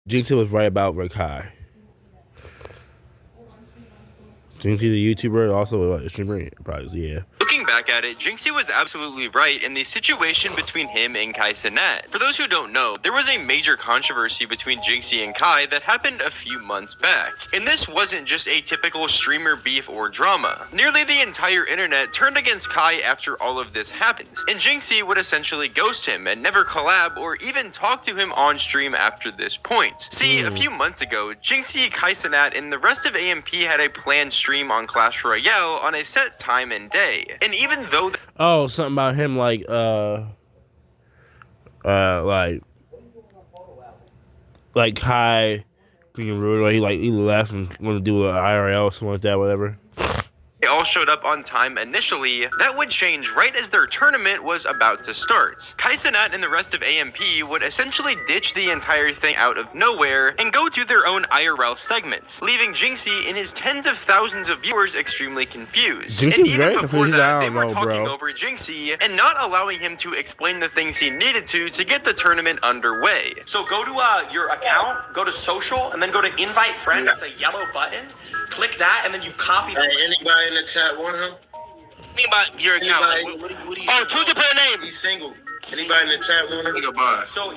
Jynxzi was right about Rick High. Jynxzi, the YouTuber, also a streamer, probably, yeah. Looking back at it, Jynxzi was absolutely right in the situation between him and Kai Cenat. For those who don't know, there was a major controversy between Jynxzi and Kai that happened a few months back. And this wasn't just a typical streamer beef or drama. Nearly the entire internet turned against Kai after all of this happened, and Jynxzi would essentially ghost him and never collab or even talk to him on stream after this point. See, a few months ago, Jynxzi, Kai Cenat, and the rest of AMP had a planned stream on Clash Royale on a set time and day. And even though something about him like Kai being rude, or he left and wanted to do an IRL or something like that, whatever. they all showed up on time initially, that would change right as their tournament was about to start. Kai Cenat and the rest of AMP would essentially ditch the entire thing out of nowhere and go through their own IRL segment, leaving Jynxzi and his tens of thousands of viewers extremely confused. Jynxzi's and even before confused. that, they were talking over Jynxzi and not allowing him to explain the things he needed to get the tournament underway. So go to your account, go to social, and then go to invite friend. It's a yellow button. Click that, and then you copy the Anybody in the chat want him? Anybody your account? What do you? Oh, choose your player name. He's single. Anybody in the chat want him? So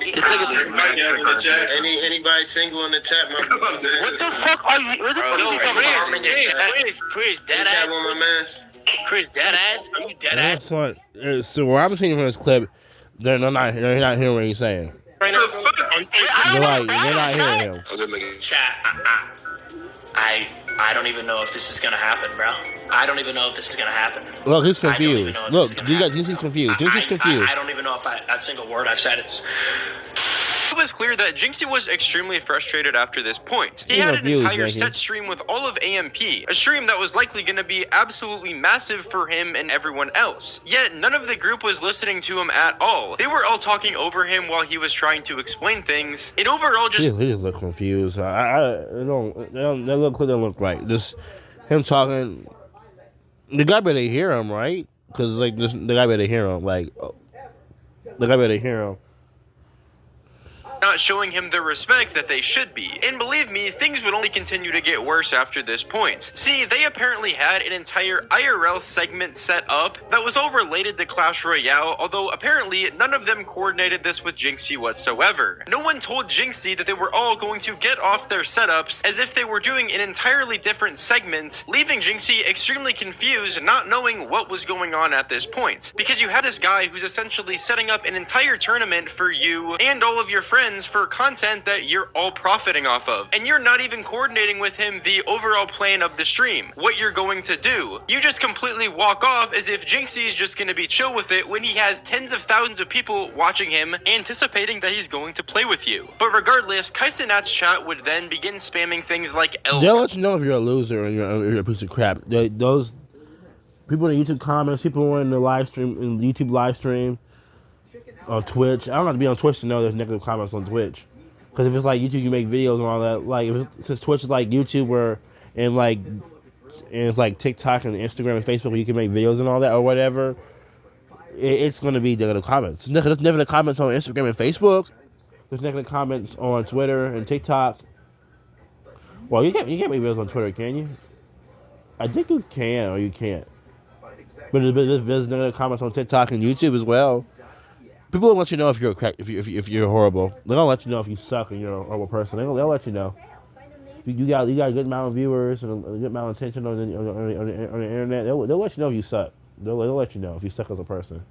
Anybody single in the chat? What the fuck are you? What the fuck are you coming Chris, dead ass. On my mask. Chris, dead ass. Are you dead ass? So what I'm seeing from this clip, they're not hearing what he's saying. Right now, They're not hearing him. chat. I don't even know if this is gonna happen, bro. I don't even know if this is gonna happen. Look, he's confused. Look, Jynxzi's confused. Jynxzi's confused. I don't even know if a single word I've said is. It was clear that Jynxzi was extremely frustrated after this point. He had an entire set stream with all of AMP, a stream that was likely going to be absolutely massive for him and everyone else. Yet none of the group was listening to him at all. They were all talking over him while he was trying to explain things, and overall just he just look confused. They don't look right. Just him talking. The guy better hear him, right? Because the guy better hear him. The guy better hear him. Not showing him the respect that they should be. And believe me, things would only continue to get worse after this point. See, they apparently had an entire IRL segment set up that was all related to Clash Royale, although apparently none of them coordinated this with Jynxzi whatsoever. No one told Jynxzi that they were all going to get off their setups as if they were doing an entirely different segment, leaving Jynxzi extremely confused, not knowing what was going on at this point. Because you have this guy who's essentially setting up an entire tournament for you and all of your friends for content that you're all profiting off of, and you're not even coordinating with him the overall plan of the stream, what you're going to do. You just completely walk off as if Jynxzi is just going to be chill with it when he has tens of thousands of people watching him, anticipating that he's going to play with you. But regardless, Kai Cenat's chat would then begin spamming things like elk. They'll let you know if you're a loser and you're a piece of crap. Those people in the YouTube comments, people in the live stream, in the YouTube live stream, on Twitch. I don't have to be on Twitch to know there's negative comments on Twitch. Because if it's like YouTube, you make videos and all that. Like, since Twitch is like YouTube and it's like TikTok and Instagram and Facebook where you can make videos and all that or whatever, it's going to be negative comments. There's negative comments on Instagram and Facebook. There's negative comments on Twitter and TikTok. Well, you can't make videos on Twitter, can you? I think you can or you can't. But there's negative comments on TikTok and YouTube as well. People will let you know if you're a crack, if you're horrible. They'll let you know if you suck and you're a horrible person. They'll let you know. You got a good amount of viewers and a good amount of attention on the internet. They'll let you know if you suck. They'll let you know if you suck as a person.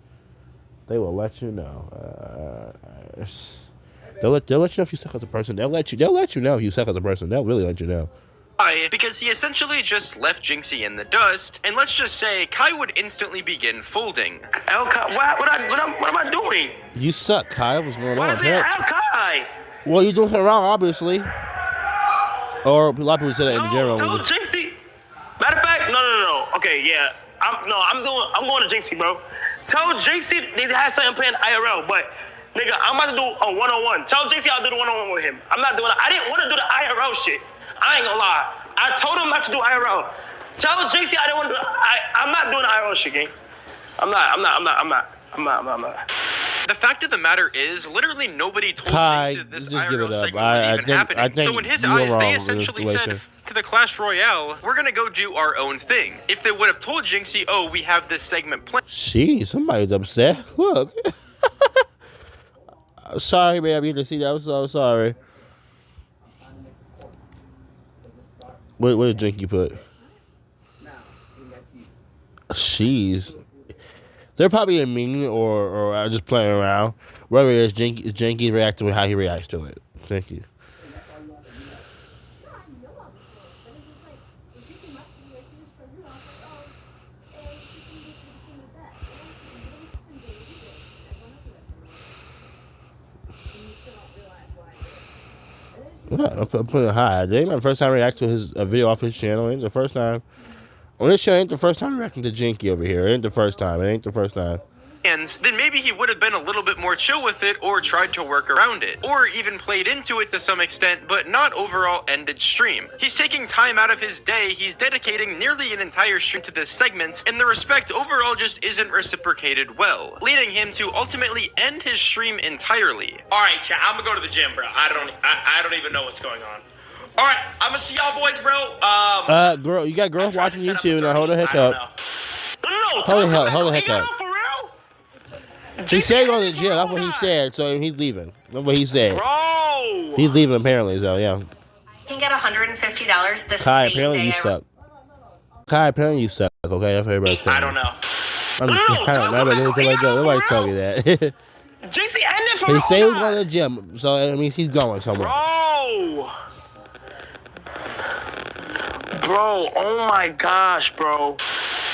They will let you know. They'll let you know if you suck as a person. They'll let you know if you suck as a person. They'll really let you know. Because he essentially just left Jynxzi in the dust, and let's just say Kai would instantly begin folding. El Kai, what am I doing? You suck, Kai. What's going on? Why does it El Kai? Well, you're doing it wrong, obviously. Or a lot of people say that in general. Tell Jynxzi. Matter of fact, no. Okay, yeah. I'm going to Jynxzi, bro. Tell Jynxzi they had something playing IRL, but nigga, I'm about to do a one-on-one. Tell Jynxzi I'll do the one-on-one with him. I'm not doing it. I didn't want to do the IRL shit. I ain't gonna lie. I told him not to do IRL. Tell Jynxzi I didn't want to do. I'm not doing the IRL shit, gang. I'm not. The fact of the matter is, literally nobody told Kai, Jynxzi that this just give it IRL up. segment was I even think- happening. I think So in his you were eyes, wrong they in this essentially said, situation. "F the Clash Royale, we're gonna go do our own thing." If they would have told Jynxzi, "Oh, we have this segment planned," Jeez, somebody's upset. Look. Sorry, man. You didn't see that. I'm so sorry. What did Jynxzi put? Jeez. They're probably a mean or just playing around. Whatever it is, Jynxzi reacting with how he reacts to it. Thank you. Yeah, I'm putting it high. They ain't my first time reacting to his video off his channel. It ain't the first time. On this channel, ain't the first time reacting to Jynxzi over here. It ain't the first time. It ain't the first time. then maybe he would have been a little bit more chill with it or tried to work around it, or even played into it to some extent, but not overall ended stream. He's taking time out of his day, he's dedicating nearly an entire stream to this segment, and the respect overall just isn't reciprocated well, leading him to ultimately end his stream entirely. All right, chat. I'm gonna go to the gym, bro. I don't even know what's going on. All right, I'm gonna see y'all boys, bro. Girl, you got girls watching you set up too. a Now hold the heck I don't up. know. No, Hold the heck up. For real? He said going to the Jynxzi, gym. That's what he said. So he's leaving. That's what he said. Bro. He's leaving apparently. So yeah. You can get $150 this Kai, same apparently day. you suck. Kai, apparently you suck. Okay, that's what everybody's telling I don't know. I'm just kidding. Nobody tell me that. Jynxzi ended for He real. said he was going to the gym. So I mean, he's going somewhere. Bro, oh my gosh, bro.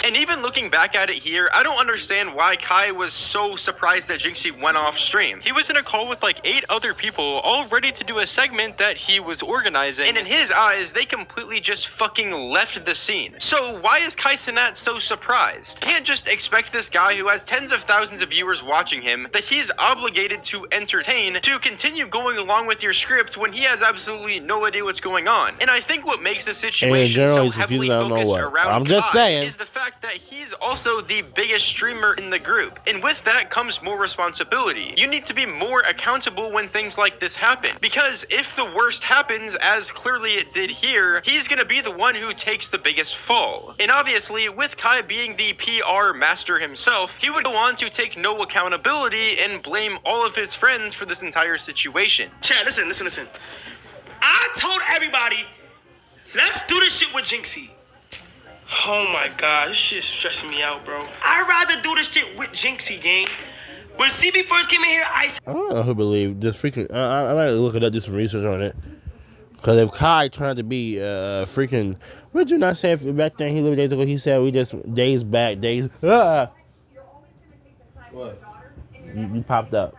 And even looking back at it here, I don't understand why Kai was so surprised that Jynxzi went off stream. He was in a call with like 8 other people, all ready to do a segment that he was organizing, and in his eyes, they completely just fucking left the scene. So why is Kai Cenat so surprised? Can't just expect this guy who has tens of thousands of viewers watching him, that he's obligated to entertain, to continue going along with your script when he has absolutely no idea what's going on. And I think what makes the situation general, so he's heavily confused, I don't know focused what. around I'm just Kai saying. is the fact that he's also the biggest streamer in the group, and with that comes more responsibility. You need to be more accountable when things like this happen, because if the worst happens, as clearly it did here, he's gonna be the one who takes the biggest fall. And obviously, with Kai being the PR master himself, he would go on to take no accountability and blame all of his friends for this entire situation. Chat, listen. I told everybody, let's do this shit with Jynxzi. Oh my god, this shit's stressing me out, bro. I'd rather do this shit with Jynxzi, gang. When CB first came in here, I said, I don't know who believe this freaking. I might look it up, do some research on it. Because if Kai turned to be freaking. What did you not say back then? He lived days ago. He said we just days back, days. What? You popped up.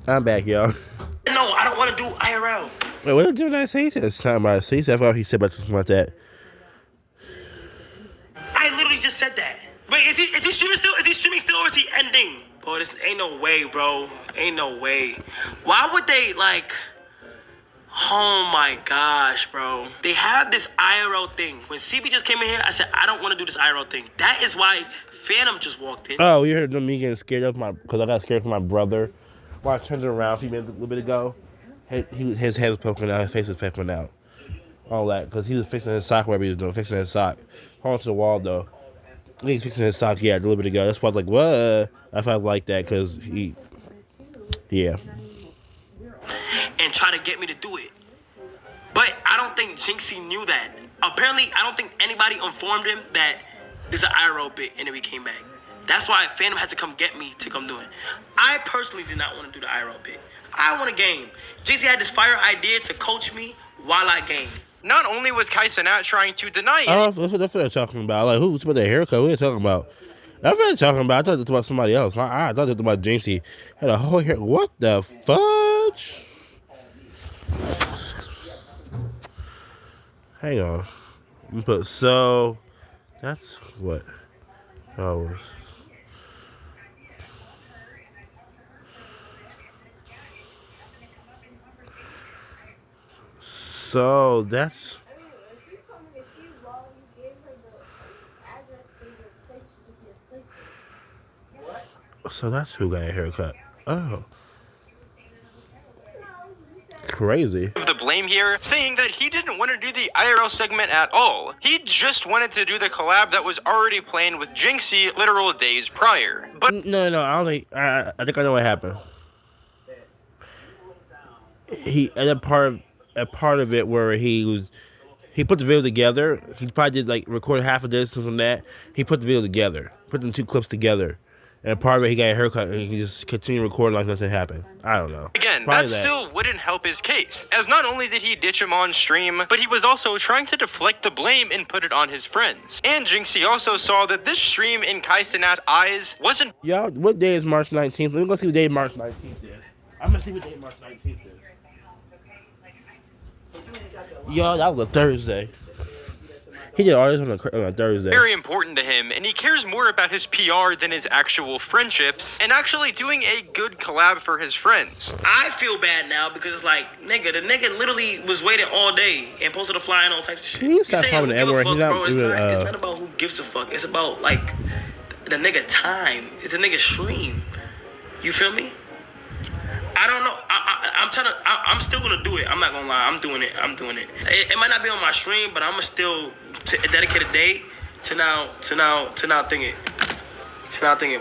I'm back, y'all. no, I don't want to do IRL. Wait, what did I say? He said something about he said, I forgot he said about something like that. I literally just said that. Wait, is he streaming still? Is he streaming still or is he ending? Bro, this ain't no way, bro. Ain't no way. Why would they, like... Oh my gosh, bro. They have this IRL thing. When CB just came in here, I said, I don't want to do this IRL thing. That is why Phantom just walked in. Oh, you heard me getting scared of because I got scared from my brother. When I turned around a few minutes, a little bit ago, his head was poking out, his face was poking out. All that, because he was fixing his sock, whatever he was doing, fixing his sock. Hold on to the wall, though. He's fixing his sock, yeah, a little bit ago. That's why I was like, what? That's why I like that, because yeah. And try to get me to do it. But I don't think Jynxzi knew that. Apparently, I don't think anybody informed him that there's an IRL bit, and then we came back. That's why Phantom had to come get me to come do it. I personally did not want to do the IRL bit. I want a game. Jynxzi had this fire idea to coach me while I game. Not only was Kai Cenat trying to deny it, I don't know, that's what they're talking about. Like, who's about that haircut? What are you talking about? That's what they're talking about. I thought it was about somebody else. I thought it was about Jynxzi. Had a whole hair. What the fudge? Hang on. But so that's what that was. So that's. So that's who got a haircut. Oh. Crazy. Of the blame here, saying that he didn't want to do the IRL segment at all. He just wanted to do the collab that was already planned with Jynxzi literal days prior. But No, I don't think. I think I know what happened. He and a part of it where he put the video together. He probably did like record half of this and from that. He put the video together, put them two clips together. And part of it, he got a haircut, and he just continued recording like nothing happened. I don't know. again, Probably that still wouldn't help his case, as not only did he ditch him on stream, but he was also trying to deflect the blame and put it on his friends. And Jynxzi also saw that this stream in Kai Cenat's eyes wasn't Y'all, what day is March 19th? Let me go see what day March 19th is. I'm gonna see what day March 19th is. Yo, that was a Thursday. He did all this on a Thursday. very important to him, and he cares more about his PR than his actual friendships, and actually doing a good collab for his friends. I feel bad now because it's like, nigga, the nigga literally was waiting all day and posted a flyer and all types of shit. Can you stop saying calling who the give a N-word? fuck, He not bro. It's even, it's not about who gives a fuck. It's about, like, the nigga time. It's a nigga stream. You feel me? I don't know. I'm still gonna do it. I'm not gonna lie. I'm doing it. It might not be on my stream, but I'm gonna still dedicate a day to now thinking.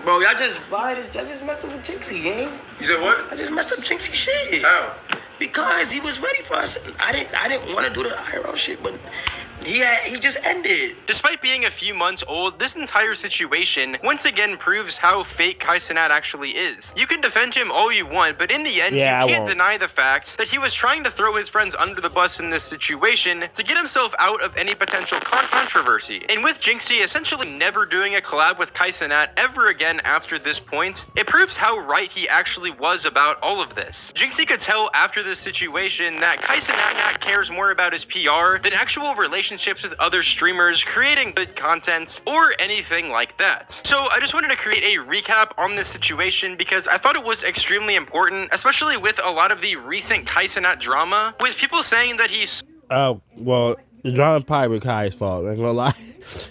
Bro, y'all just messed up with Jynxzi, gang. You said what? I just messed up Jynxzi shit. How? Because he was ready for us. I didn't want to do the IRL shit, but he just ended. Despite being a few months old, this entire situation once again proves how fake Kai Cenat actually is. You can defend him all you want, but in the end, Yeah, you I can't won't. deny the fact that he was trying to throw his friends under the bus in this situation to get himself out of any potential controversy. And with Jynxzi essentially never doing a collab with Kai Cenat ever again after this point, it proves how right he actually was about all of this. Jynxzi could tell after this situation that Kai Cenat cares more about his PR than actual relationships with other streamers, creating good content, or anything like that. So I just wanted to create a recap on this situation because I thought it was extremely important, especially with a lot of the recent Kai Cenat drama, with people saying that he's Oh, well, the drama probably was Kai's fault. I ain't gonna lie.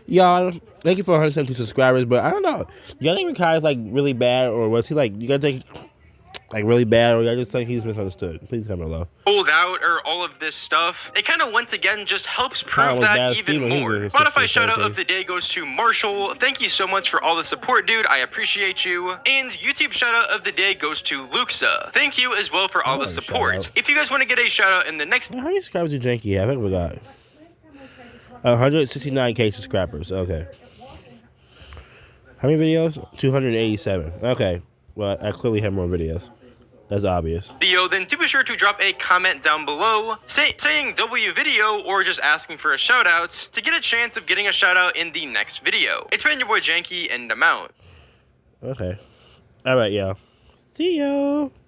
Y'all, thank you for 170 subscribers, but I don't know. Y'all think Kai's like really bad, or was he like, you gotta think like really bad, or y'all just think he's misunderstood? Please comment below. pulled out or all of this stuff, it kind of once again just helps Kyle prove was that bad even Steven, he more. was Spotify 60, shout out 70. of the day goes to Marshall. Thank you so much for all the support, dude. I appreciate you. And YouTube shout out of the day goes to Luxa. Thank you as well for all the like a support. shout-out. If you guys want to get a shout out in the next How many subscribers did Jynxzi have? I forgot. 169K subscribers. Okay. How many videos? 287. Okay. Well, I clearly have more videos. That's obvious. video, then do be sure to drop a comment down below saying W video or just asking for a shout out to get a chance of getting a shout out in the next video. It's been your boy Jynxzi, and I'm out. Okay. All right, y'all. See ya.